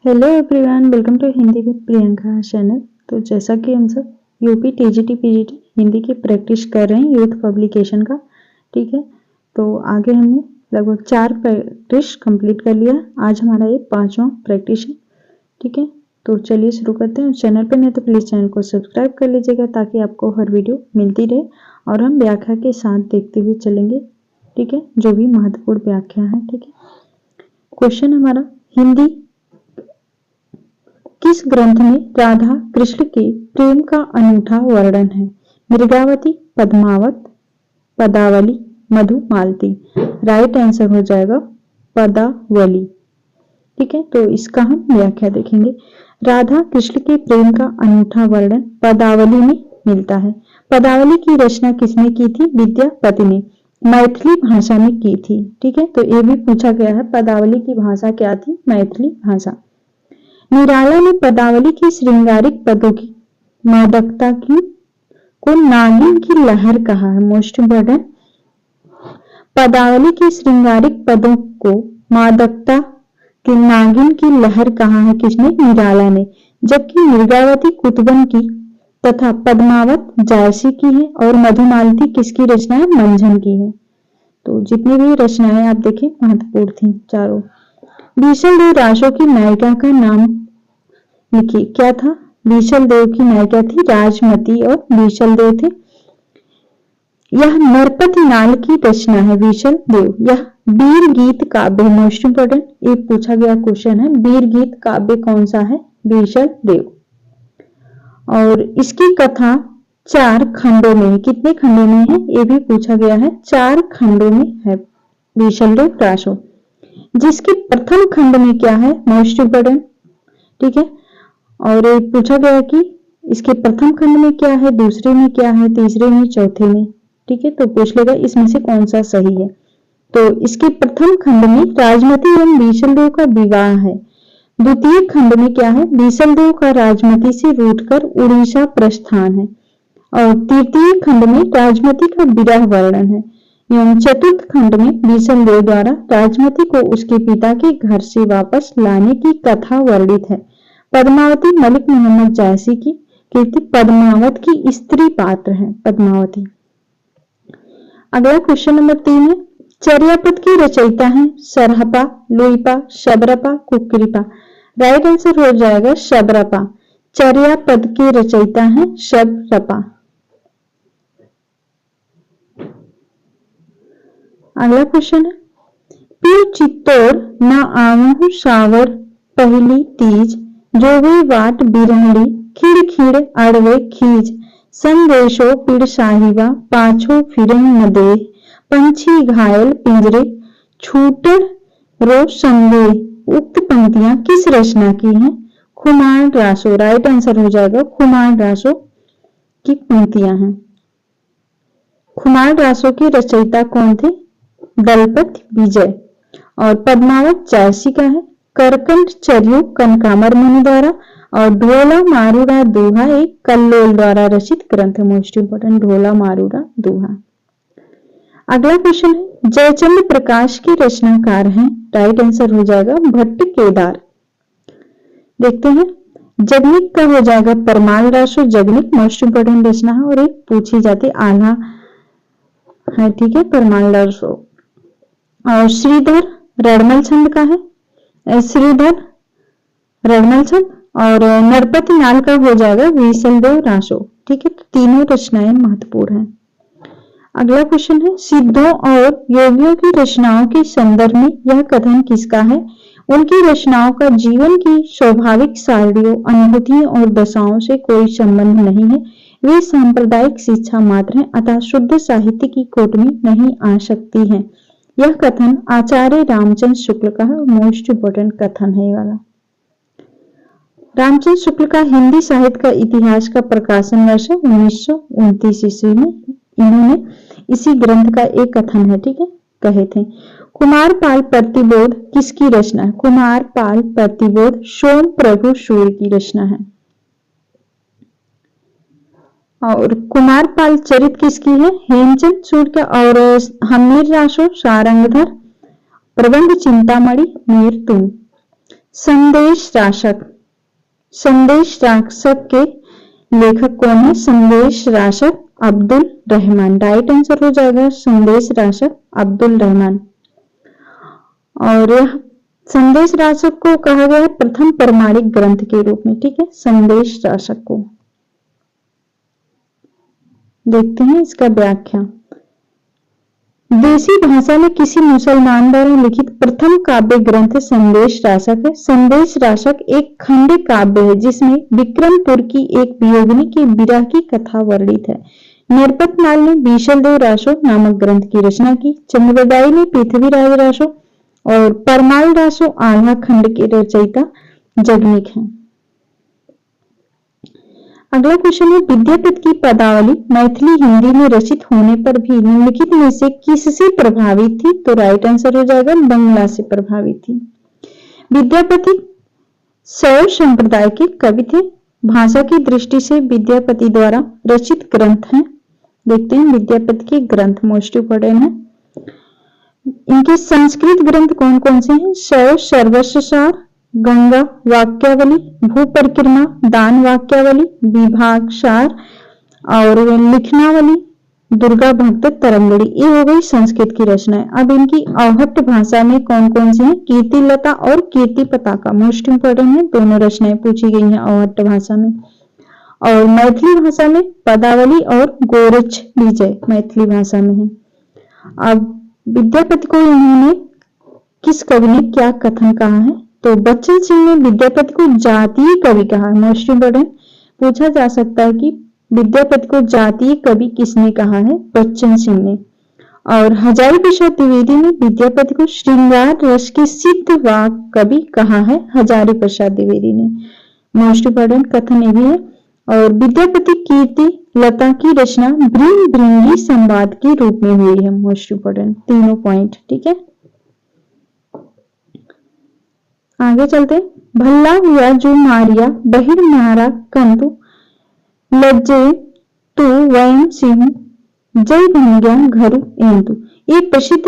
Hello everyone, welcome to Hindi with Priyanka channel. तो जैसा कि हम सब यूपी टीजीटी पीजीटी हिंदी की प्रैक्टिस कर रहे हैं यूथ पब्लिकेशन का, ठीक है। तो आगे हमने लगभग 4 प्रैक्टिस कंप्लीट कर लिया। आज हमारा ये 5वां प्रैक्टिस है, ठीक है। तो चलिए शुरू करते हैं। चैनल पर नहीं तो प्लीज़ चैनल को सब्सक्राइब कर लीजिएगा ताकि आपको हर वीडियो मिलती रहे और हम व्याख्या के साथ देखते हुए चलेंगे, ठीक है, जो भी महत्वपूर्ण व्याख्या है, ठीक है। क्वेश्चन हमारा, हिंदी किस ग्रंथ में राधा कृष्ण के प्रेम का अनूठा वर्णन है? मृगावती, पद्मावत, पदावली, मधुमालती। राइट आंसर हो जाएगा पदावली, ठीक है। तो इसका हम व्याख्या देखेंगे। राधा कृष्ण के प्रेम का अनूठा वर्णन पदावली में मिलता है। पदावली की रचना किसने की थी? विद्यापति ने मैथिली भाषा में की थी, ठीक है। तो ये भी पूछा गया है, पदावली की भाषा क्या थी? मैथिली भाषा। निराला ने पदावली की श्रृंगारिक पदों की मादकता की को नागिन की लहर कहा है। मोस्ट इम्पोर्टेंट, पदावली की श्रृंगारिक पदों को मादकता की नागिन की लहर कहा है किसने? निराला ने। जबकि मृगावती कुतुबन की तथा पद्मावत जायसी की है और मधुमालती किसकी रचना है? मंझन की है। तो जितनी भी रचनाएं आप देखें महत्वपूर्ण थी चारों। बीसल देव रासो की नायिका का नाम लिखिए। क्या था? बीसल देव की नायिका थी राजमती और बीसल देव थे। यह नरपति नाल की रचना है बीसल देव। यह वीर गीत काव्य, मोस्ट इंपोर्टेंट, ये पूछा गया क्वेश्चन है। वीर गीत काव्य कौन सा है? बीसल देव। और इसकी कथा 4 खंडों में है। कितने खंडों में है? ये भी पूछा गया है। 4 खंडों में है बीसल देव रासो। जिसके प्रथम खंड में क्या है? मोस्ट इंपोर्टेंट, ठीक है। और ये पूछा गया कि इसके प्रथम खंड में क्या है, दूसरे में क्या है, तीसरे में, चौथे में, ठीक है। तो पूछ लेगा इसमें से कौन सा सही है। तो इसके प्रथम खंड में राजमती एवं बीसलदेव का विवाह है। द्वितीय खंड में क्या है? बीसलदेव का राजमती से रूठकर उड़ीसा प्रस्थान है। और तृतीय खंड में राजमती का विरह वर्णन है। एवं चतुर्थ खंड में बीसलदेव द्वारा राजमती को उसके पिता के घर से वापस लाने की कथा वर्णित है। पद्मावती मलिक मोहम्मद जायसी की कीर्ति पद्मावत की स्त्री पात्र है पद्मावती। अगला क्वेश्चन नंबर 3 है, चर्यापद की रचयिता है सरहपा, लुइपा, शबरपा, कुक्कुरिपा। राइट आंसर हो जाएगा शबरपा। चर्यापद के रचयिता है शबरपा। अगला क्वेश्चन है, पीर चित्तौड़ न आवहु सावर पहली तीज, जोवे वाट बिरहड़ी खिड़ खिड़ अड़वे खीज, संदेशो पिड़ साहिबा पाछो फिरन न दे, पंछी घायल पिंजरे छूटड़ रो संदेह। उक्त पंक्तियां किस रचना की हैं? खुमान रासो। राइट आंसर हो जाएगा खुमान रासो की पंक्तियां हैं। खुमान रासो के रचयिता कौन थे? दलपत विजय। और पद्मावत जायसी का है करकंठ चर्यु कनकामर मुनि द्वारा। और ढोला मारूरा दोहा एक कल्लोल द्वारा रचित ग्रंथ है। मोस्ट इंपोर्टेंट, ढोला मारूरा दोहा। अगला क्वेश्चन है, जयचंद्र प्रकाश के रचनाकार हैं। राइट आंसर हो जाएगा भट्ट केदार। देखते हैं, जगनिक का हो जाएगा परमाल रासो। जगनिक मोस्ट इंपोर्टेंट रचना है और एक पूछी जाती आल्हा है, ठीक है, परमाल रासो। और श्रीधर रड़मल छंद का है, श्रीधर रड़मल छंद। और नरपति नाल का हो जाएगा बीसलदेव रासो, ठीक है। तो तीनों रचनाएं महत्वपूर्ण हैं। अगला क्वेश्चन है, सिद्धों और योगियों की रचनाओं के संदर्भ में यह कथन किसका है? उनकी रचनाओं का जीवन की स्वाभाविक सारणियों, अनुभूतियों और दशाओं से कोई संबंध नहीं है। वे सांप्रदायिक शिक्षा मात्र हैं, अतः शुद्ध साहित्य की कोट में नहीं आ सकती है। यह कथन आचार्य रामचंद्र शुक्ल का है। मोस्ट इंपोर्टेंट कथन है ये वाला। रामचंद्र शुक्ल का हिंदी साहित्य का इतिहास का प्रकाशन वर्ष 1929 ईस्वी में इन्होंने इसी ग्रंथ का एक कथन है, ठीक है, कहे थे। कुमारपाल प्रतिबोध किसकी रचना है? कुमारपाल प्रतिबोध सोम प्रभु सूर्य की रचना है। और कुमारपाल चरित किसकी है? हेमचंद सूर्य। और हमीर रासो सारंगधर प्रबंध चिंतामणि मीर तुम। संदेश राशक, संदेश राशक के लेखक कौन है? संदेश राशक अब्दुल रहमान। राइट आंसर हो जाएगा संदेश राशक अब्दुल रहमान। और यह संदेश राशक को कहा गया है प्रथम प्रमाणिक ग्रंथ के रूप में। ठीक है, संदेश राशक को देखते हैं इसका व्याख्या। देसी भाषा में किसी मुसलमान द्वारा लिखित प्रथम काव्य ग्रंथ संदेश राशक है। संदेश राशक एक खंड काव्य है जिसमें विक्रमपुर की एक वियोगिनी की विरह की कथा वर्णित है। नरपतमाल ने बीशल देव रासो नामक ग्रंथ की रचना की। चंद्रबरदाई ने पृथ्वीराज रासो और परमाल रासो आल्हा खंड के रचयिता जगनिक हैं। अगला क्वेश्चन है, विद्यापति की पदावली मैथिली हिंदी में रचित होने पर भी निम्नलिखित में से किससे प्रभावित थी? तो राइट आंसर हो जाएगा बंगला से प्रभावित थी। विद्यापति शैव संप्रदाय के कवि थे। भाषा की दृष्टि से विद्यापति द्वारा रचित ग्रंथ हैं। देखते हैं विद्यापति के ग्रंथ मोस्ट इंपोर्टेंट है। इनके संस्कृत ग्रंथ कौन कौन से हैं? शैव सर्वस्व सार, गंगा वाक्यावली, भू परिक्रमा, दान वाक्यावली, विभाग सार और लिखनावली, दुर्गा भक्त तरंगड़ी। ये हो गई संस्कृत की रचनाएं। अब इनकी अवहट्ट भाषा में कौन कौन से हैं? कीर्तिलता और कीर्ति पताका मोस्ट इंपोर्टेंट है। दोनों रचनाएं पूछी गई हैं अवहट्ट भाषा में। और मैथिली भाषा में पदावली और गोरच विजय मैथिली भाषा में है। अब विद्यापति को इन्होंने किस कवि ने क्या कथन कहा है? तो बच्चन सिंह ने विद्यापति को जातीय कवि कहा है। मोस्ट इंपोर्टेंट पूछा जा सकता है कि विद्यापति को जातीय कवि किसने कहा है? बच्चन सिंह ने। और हजारी प्रसाद द्विवेदी ने विद्यापति को श्रृंगार रस के सिद्ध वाक कवि कहा है। हजारी प्रसाद द्विवेदी ने। मोस्ट इंपोर्टेंट कथन ये भी है। और विद्यापति कीर्ति लता की रचना भृंग भृंगी संवाद के रूप में हुई है। मोस्ट इंपोर्टेंट तीनों पॉइंट। ठीक है, आगे चलते। भल्ला हुआ जो मारिया बहिर मारा कंतु लज्जे तू वयम सिंह जय भंग्या घरु एंतु। ये प्रसिद्ध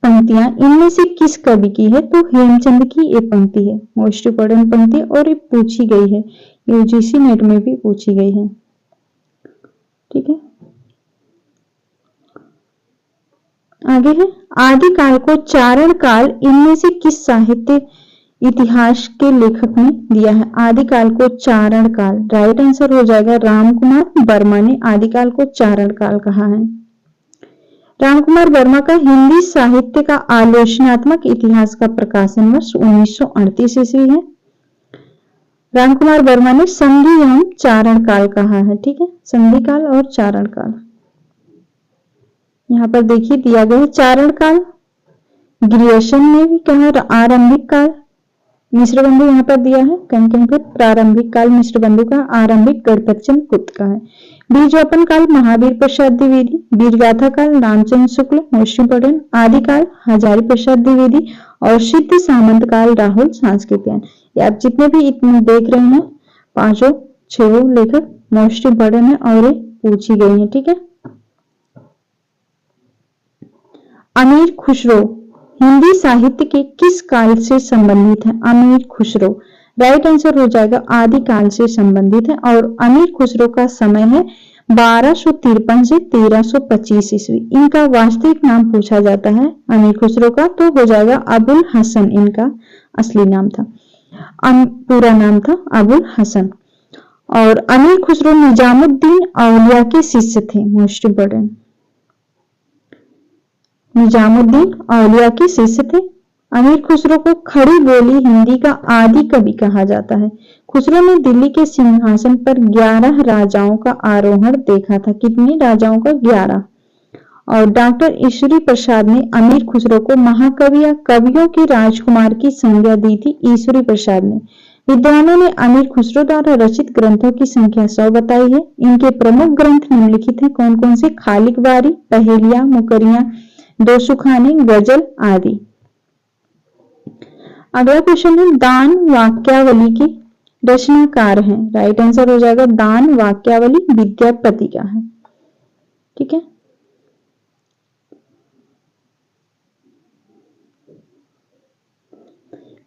पंक्तियां इनमें से किस कवि की है? तो हेमचंद की ये पंक्ति है। मोस्ट इंपोर्टेंट पंक्ति और ये पूछी गई है, यूजीसी नेट में भी पूछी गई है। ठीक है, आगे है आदिकाल को चारण काल इनमें से किस साहित्य इतिहास के लेखक ने दिया है? आदिकाल को चारण काल। राइट आंसर हो जाएगा रामकुमार वर्मा ने आदिकाल को चारण काल कहा है। रामकुमार वर्मा का हिंदी साहित्य का आलोचनात्मक इतिहास का प्रकाशन वर्ष 1938 ईस्वी है। रामकुमार वर्मा ने संधि एवं चारण काल कहा है। ठीक है, संधि काल और चारण काल यहाँ पर देखिए दिया गया है। चारण काल ग्रियर्सन ने भी कहा। आरंभिक काल मिश्र बंधु यहाँ पर दिया है। कहीं पर प्रारंभिक काल मिश्र बंधु का, आरंभिक गणपत चंद्र गुप्त का है। बीजोपन काल महावीर प्रसाद द्विवेदी, वीरगाथा काल रामचंद्र शुक्ल मोस्ट इंपोर्टेंट, आदिकाल हजारी प्रसाद द्विवेदी और सिद्ध सामंत काल राहुल सांस्कृत्यायन। ये आप जितने भी इतने देख रहे हैं पांचों छह लेखक मोस्ट इंपोर्टेंट है और ये पूछी गई है। ठीक है, अमीर खुसरो हिंदी साहित्य के किस काल से संबंधित है? अमीर खुसरो। राइट आंसर हो जाएगा आदिकाल से संबंधित है। और अमीर खुसरो का समय है 1253 से 1325 ईस्वी। इनका वास्तविक नाम पूछा जाता है अमीर खुसरो का, तो हो जाएगा अबुल हसन। इनका असली नाम था, पूरा नाम था अबुल हसन। और अमीर खुसरो निजामुद्दीन औलिया के शिष्य थे। मोस्ट इंपोर्टेंट निजामुद्दीन औलिया के शिष्य थे। अमीर खुसरो को खड़ी बोली हिंदी का आदि कवि कहा जाता है। खुसरो ने दिल्ली के सिंहासन पर 11 राजाओं का आरोहण देखा था। कितने राजाओं का? 11। और डॉक्टर ईश्वरी प्रसाद ने अमीर खुसरो को महाकवि या कवियों के राजकुमार की संज्ञा दी थी। ईश्वरी प्रसाद ने। विद्वानों ने अमीर खुसरो द्वारा रचित ग्रंथों की संख्या 100 बताई है। इनके प्रमुख ग्रंथ निम्नलिखित हैं। कौन कौन से? खालिक बारी, पहेलियां, मुकरियां, दो सुखाने, गजल आदि। अगला क्वेश्चन है दान वाक्यावली की रचनाकार है। राइट आंसर हो जाएगा दान वाक्यावली विद्यापति का है। ठीक है,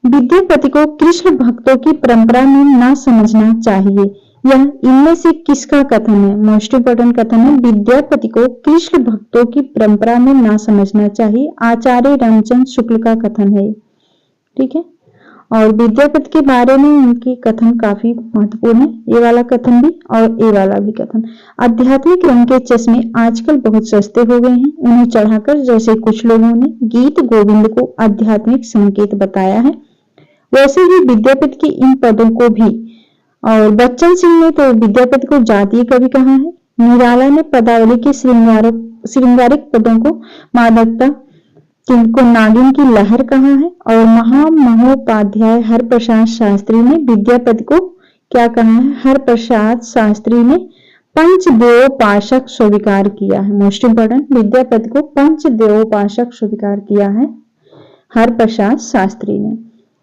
विद्यापति को कृष्ण भक्तों की परंपरा में न समझना चाहिए, यह इनमें से किसका कथन है? मोस्ट इंपोर्टेंट कथन है, विद्यापति को कृष्ण भक्तों की परंपरा में न समझना चाहिए, आचार्य रामचंद्र शुक्ल का कथन है। ठीक है, और विद्यापति के बारे में उनके कथन काफी महत्वपूर्ण है, ये वाला कथन भी और ये वाला भी कथन। आध्यात्मिक रंग के चश्मे आजकल बहुत सस्ते हो गए हैं, उन्हें चढ़ाकर जैसे कुछ लोगों ने गीत गोविंद को आध्यात्मिक संकेत बताया है, वैसे ही विद्यापति के इन पदों को भी। और बच्चन सिंह ने तो विद्यापति को जातीय कवि कहा है। निराला ने पदावली के श्रृंगारिक पदों को मादकता को नागिन की लहर कहा है। और महामहोपाध्याय हरप्रसाद शास्त्री ने विद्यापति को क्या कहा है? हरप्रसाद शास्त्री ने पंचदेवोपासक स्वीकार किया है। मोस्ट इंपोर्टेंट, विद्यापति को पंचदेवोपासक स्वीकार किया है हरप्रसाद शास्त्री ने।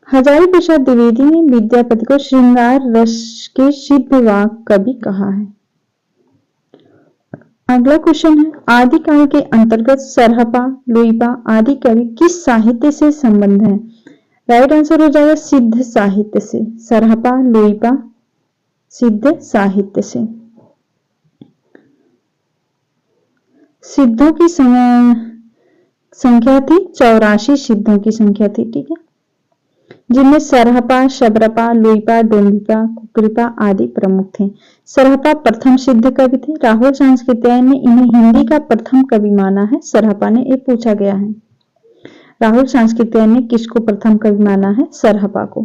हजारी प्रसाद द्विवेदी ने विद्यापति को श्रृंगार रस के सिद्धवाक कवि कहा है। अगला क्वेश्चन है, आदिकाल के अंतर्गत सरहपा, लुइपा आदि कवि किस साहित्य से संबंध है? राइट आंसर हो जाएगा सिद्ध साहित्य से। सरहपा, लुइपा सिद्ध साहित्य से। सिद्धों की संख्या थी 84 सिद्धों की संख्या थी। ठीक है, जिनमें सरहपा, शबरपा, लुइपा, डोंबिपा, कुकरीपा आदि प्रमुख थे। सरहपा प्रथम सिद्ध कवि थे। राहुल सांस्कृत्यायन ने इन्हें हिंदी का प्रथम कवि माना है। सरहपा ने, ये पूछा गया है, राहुल सांस्कृत्यायन ने किसको प्रथम कवि माना है? सरहपा को।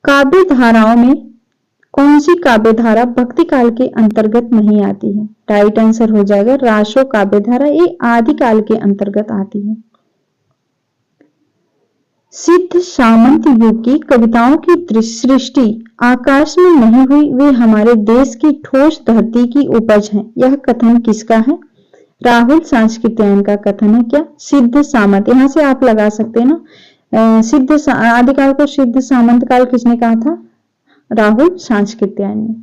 काव्य धाराओं में कौन सी काव्य धारा भक्ति काल के अंतर्गत नहीं आती है? राइट आंसर हो जाएगा रासो काव्य धारा, ये आदिकाल के अंतर्गत आती है। सिद्ध सामंत युग की कविताओं की सृष्टि आकाश में नहीं हुई, वे हमारे देश की ठोस धरती की उपज है। यह कथन किसका है? राहुल सांस्कृत्यायन का कथन है। क्या? सिद्ध सामंत। यहां से आप लगा सकते हैं ना, सिद्ध आदिकाल को सिद्ध सामंत काल किसने कहा था? राहुल सांस्कृत्यायन ने।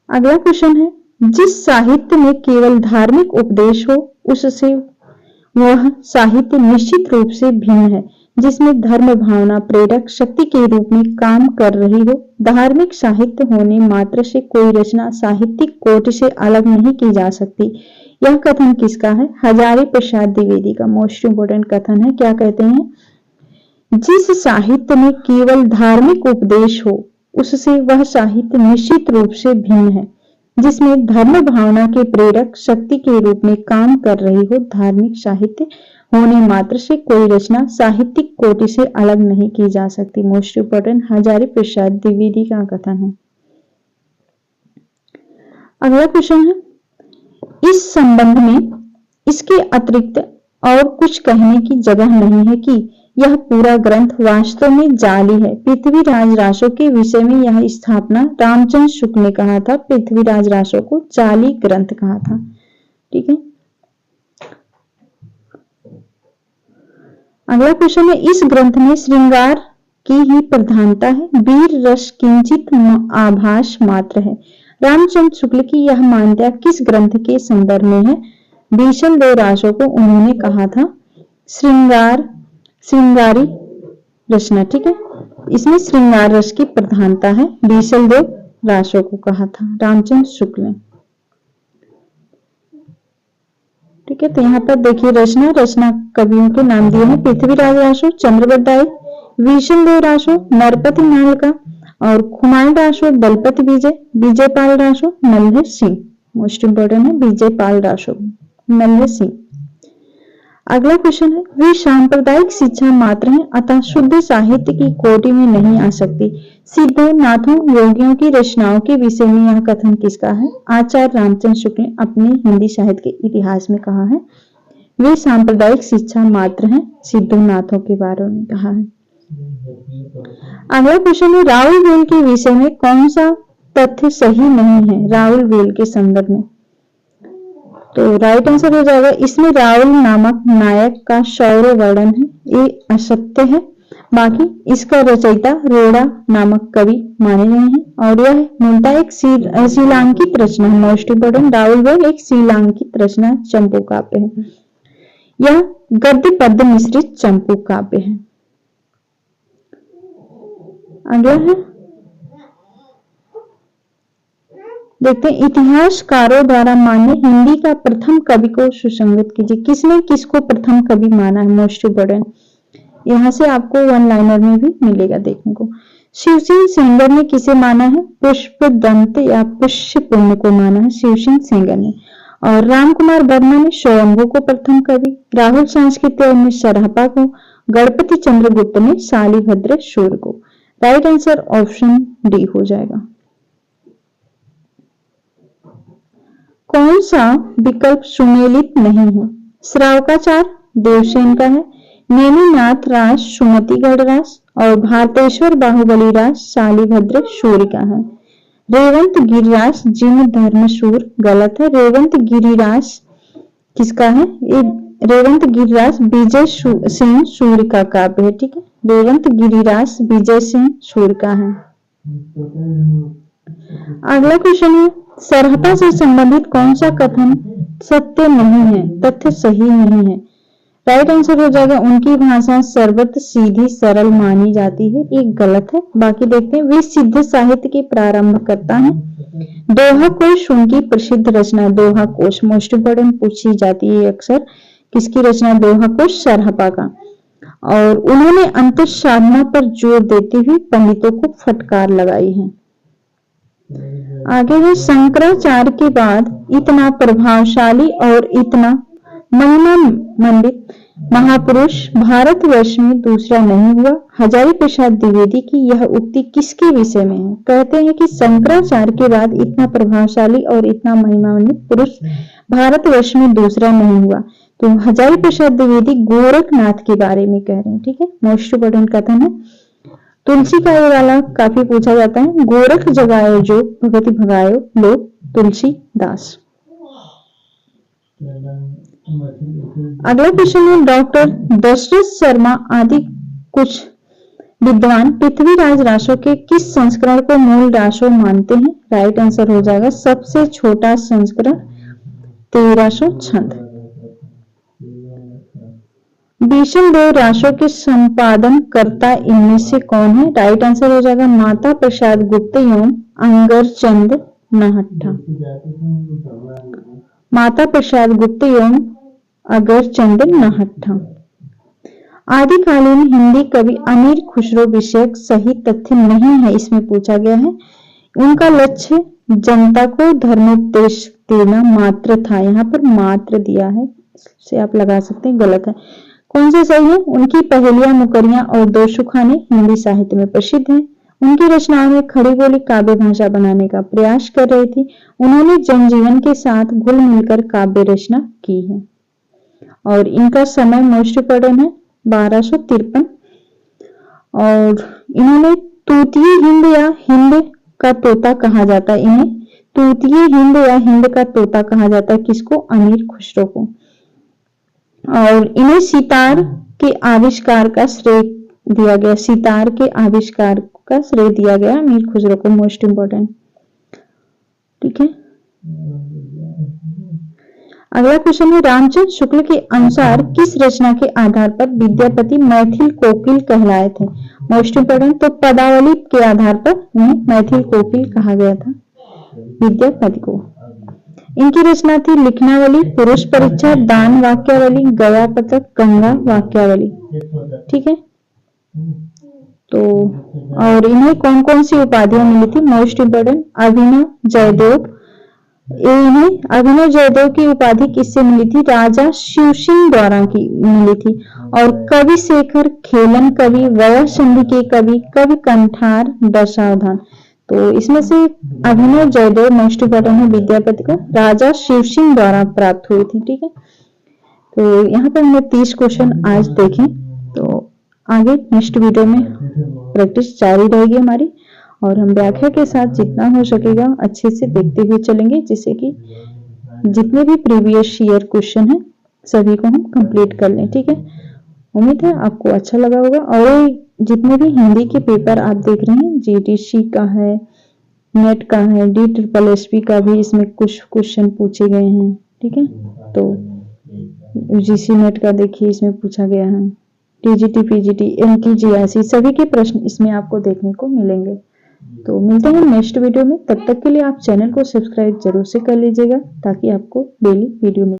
अगला क्वेश्चन है, जिस साहित्य में केवल धार्मिक उपदेश हो उससे वह साहित्य निश्चित रूप से भिन्न है, जिसमें धर्म भावना प्रेरक शक्ति के रूप में काम कर रही हो। धार्मिक साहित्य होने मात्र से कोई रचना साहित्यिक कोटि से अलग नहीं की जा सकती। यह कथन किसका है? हजारी प्रसाद द्विवेदी का। मोस्ट इंपोर्टेंट कथन है। क्या कहते हैं? जिस साहित्य में केवल धार्मिक उपदेश हो उससे वह साहित्य निश्चित रूप से भिन्न है, जिसमें धर्म भावना के प्रेरक शक्ति के रूप में काम कर रही हो। धार्मिक साहित्य होने मात्र से कोई रचना साहित्यिक कोटि से अलग नहीं की जा सकती। मोस्ट इंपोर्टेंट हजारी प्रसाद द्विवेदी का कथन है। अगला क्वेश्चन है, इस संबंध में इसके अतिरिक्त और कुछ कहने की जगह नहीं है कि यह पूरा ग्रंथ वास्तव में जाली है। पृथ्वीराज रासो के विषय में यह स्थापना रामचंद्र शुक्ल ने कहा था। पृथ्वीराज रासो को जाली ग्रंथ कहा था। ठीक है, अगला क्वेश्चन है, इस ग्रंथ में श्रृंगार की ही प्रधानता है, वीर रस किंचित आभास मात्र है। रामचंद्र शुक्ल की यह मान्यता किस ग्रंथ के संदर्भ में है? भीषण देव रासो को उन्होंने कहा था श्रृंगारी रचना। ठीक है, इसमें श्रृंगार रस की प्रधानता है, भीषण देव रासो को कहा था रामचंद्र शुक्ल ने। ठीक है, तो यहाँ पर देखिए रचना कवियों के नाम दिए हैं, पृथ्वीराज रासो, चंद्रवरदाई, भीषण देव रासो, नरपति नालका और खुमाल रासो, दलपति विजयपाल रासो, मल्हर सिंह। मोस्ट इंपोर्टेंट है विजयपाल रासो, मल्हर सिंह। अगला क्वेश्चन है, वे सांप्रदायिक शिक्षा मात्र हैं, अतः शुद्ध साहित्य की कोटि में नहीं आ सकती। सिद्धों, नाथों, योगियों की रचनाओं के विषय में यह कथन किसका है? आचार्य रामचंद्र शुक्ल ने अपने हिंदी साहित्य के इतिहास में कहा है। वे सांप्रदायिक शिक्षा मात्र हैं, सिद्धों, नाथों के बारे में कहा है। अगला क्वेश्चन है, राहुल वेल के विषय में कौन सा तथ्य सही नहीं है? राहुल वेल के संदर्भ में तो राइट आंसर हो जाएगा, इसमें राहुल नामक नायक का शौर्य वर्णन है, ये असत्य है। बाकी इसका रचयिता रोड़ा नामक कवि माने गए हैं और यह मूलतः एक शीलांकित रचना है। मोस्ट इंपोर्टेंट, राहुल वेल एक शीलांकित रचना चंपू काव्य है। यह गद्य पद्य मिश्रित चंपू काव्य है। अगला है, देखते हैं, इतिहासकारों द्वारा मान्य हिंदी का प्रथम कवि को सुसंगत कीजिए। किसने किसको प्रथम कवि माना है? मोस्ट इम्पोर्टेंट, यहाँ से आपको वन लाइनर में भी मिलेगा देखने को। शिवसिंह सेंगर ने किसे माना है? पुष्पदंत या पुष्यपुण्य को माना है शिवसिंह सेंगर ने। और रामकुमार वर्मा ने स्वयंभू को प्रथम कवि, राहुल सांस्कृत्य ने सरहपा को, गणपति चंद्रगुप्त ने शालिभद्र शूर को। राइट आंसर ऑप्शन डी हो जाएगा। कौन सा विकल्प सुमेलित नहीं है? श्रावकाचार देवसेन का है, नेमिनाथ रास सुमतिगढ़ रास, और भारतेश्वर बाहुबली रास शालिभद्र शूर का है। रेवंत गिरिरास जिन धर्मशूर गलत है। रेवंत गिरिरास किसका है? ये रेवंत गिरिरास विजय सिंह शूर का काव्य है, ठीक है। रेवंत गिरिरास विजय सिंह शूर का है। अगला क्वेश्चन है, सरहपा से संबंधित कौन सा कथन सत्य नहीं है, तथ्य सही नहीं है? राइट आंसर हो जाएगा, उनकी भाषा सर्वत्र सीधी सरल मानी जाती है, एक गलत है। बाकी देखते हैं, वे सिद्ध साहित्य के प्रारंभ करता है। दोहा कोश उनकी प्रसिद्ध रचना, दोहा कोश मोस्ट इम्पोर्टेंट पूछी जाती है अक्सर। किसकी रचना? दोहा कोश सरहपा का। और उन्होंने अंतर साधना पर जोर देते हुए पंडितों को फटकार लगाई है। आगे है, शंकराचार्य के बाद इतना प्रभावशाली और इतना महिमा मंडित महापुरुष भारतवर्ष में दूसरा नहीं हुआ। हजारी प्रसाद द्विवेदी की यह उक्ति किसके विषय में है? कहते हैं कि शंकराचार्य के बाद इतना प्रभावशाली और इतना महिमान्वित पुरुष भारतवर्ष में दूसरा नहीं हुआ। तो हजारी प्रसाद द्विवेदी गोरखनाथ के बारे में कह रहे हैं, ठीक है। मोस्ट इम्पोर्टेंट कथन है। तुलसी का ये वाला काफी पूछा जाता है, गोरख जगायो जो भगति भगायो लोग तुलसीदास। अगला क्वेश्चन है, डॉक्टर दशरथ शर्मा आदि कुछ विद्वान पृथ्वीराज रासों के किस संस्करण को मूल रासों मानते हैं? राइट आंसर हो जाएगा, सबसे छोटा संस्करण 1300 छंद। भीषम देव रासों के संपादन कर्ता इनमें से कौन है? राइट आंसर हो जाएगा, माता प्रसाद गुप्त एवं अंगरचंद नाहटा। माता प्रसाद गुप्त एवं अगरचंद नाहटा। आदिकालीन हिंदी कवि अमीर खुसरो विषयक सही तथ्य नहीं है, इसमें पूछा गया है। उनका लक्ष्य जनता को धर्मोपदेश देना मात्र था, यहाँ पर मात्र दिया है, से आप लगा सकते हैं, गलत है। कौन सा सही है? उनकी पहेलियां, मुकरियां और दो सुखाने हिंदी साहित्य में प्रसिद्ध हैं। उनकी रचनाओं में खड़ी बोली काव्य भाषा बनाने का प्रयास कर रही थी। उन्होंने जनजीवन के साथ घुल मिलकर काव्य रचना की है। और इनका समय मोस्ट इम्पोर्टेंट है 1253। और इन्होंने तूतीय हिंद या हिंद का तोता कहा जाता है, इन्हें तूतीय हिंद या हिंद का तोता कहा जाता है। किसको? अमीर खुसरो को। और इन्हें सितार के आविष्कार का श्रेय दिया गया, सितार के आविष्कार का श्रेय दिया गया अमीर खुसरो को। मोस्ट इम्पोर्टेंट, ठीक है। अगला क्वेश्चन है, रामचंद्र शुक्ल के अनुसार किस रचना के आधार पर विद्यापति मैथिल कोकिल कहलाए थे? मोस्ट इम्पोर्टेंट, तो पदावली के आधार पर उन्हें मैथिल कोकिल कहा गया था विद्यापति को। इनकी रचना थी लिखनावली, पुरुष परीक्षा, दान वाक्यावली, गया पतक, गंगा वाक्यावली, ठीक है। तो और इन्हें कौन कौन सी उपाधियां मिली थी? मोस्ट इम्पोर्टेंट, अभिनव जयदेव। इन्हें अभिनव जयदेव की उपाधि किससे मिली थी? राजा शिवसिंह द्वारा की मिली थी। और कवि शेखर, खेलन कवि, वया संधि के कवि, कवि कंठार, दशावधान। तो इसमें से अभिनव जयदेव मोस्ट इम्पोर्टेंट है, विद्यापति को राजा शिवसिंह द्वारा प्राप्त हुई थी, ठीक है। तो यहाँ पर हमने 30 क्वेश्चन आज देखे। तो आगे नेक्स्ट वीडियो में प्रैक्टिस जारी रहेगी हमारी, और हम व्याख्या के साथ जितना हो सकेगा अच्छे से देखते हुए चलेंगे, जिससे कि जितने भी प्रीवियस ईयर क्वेश्चन है सभी को हम कंप्लीट कर लें, ठीक है। उम्मीद है आपको अच्छा लगा होगा। और जितने भी हिंदी के पेपर आप देख रहे हैं, जीटीसी का है, नेट का है, DSSB का भी इसमें कुछ क्वेश्चन पूछे गए हैं, ठीक है। तो UGC नेट का देखिए इसमें पूछा गया है, टीजीटी, पीजीटी, एमकी, जीआईसी सभी के प्रश्न इसमें आपको देखने को मिलेंगे। तो मिलते हैं नेक्स्ट वीडियो में, तब तक के लिए आप चैनल को सब्सक्राइब जरूर से कर लीजिएगा ताकि आपको डेली वीडियो मिले।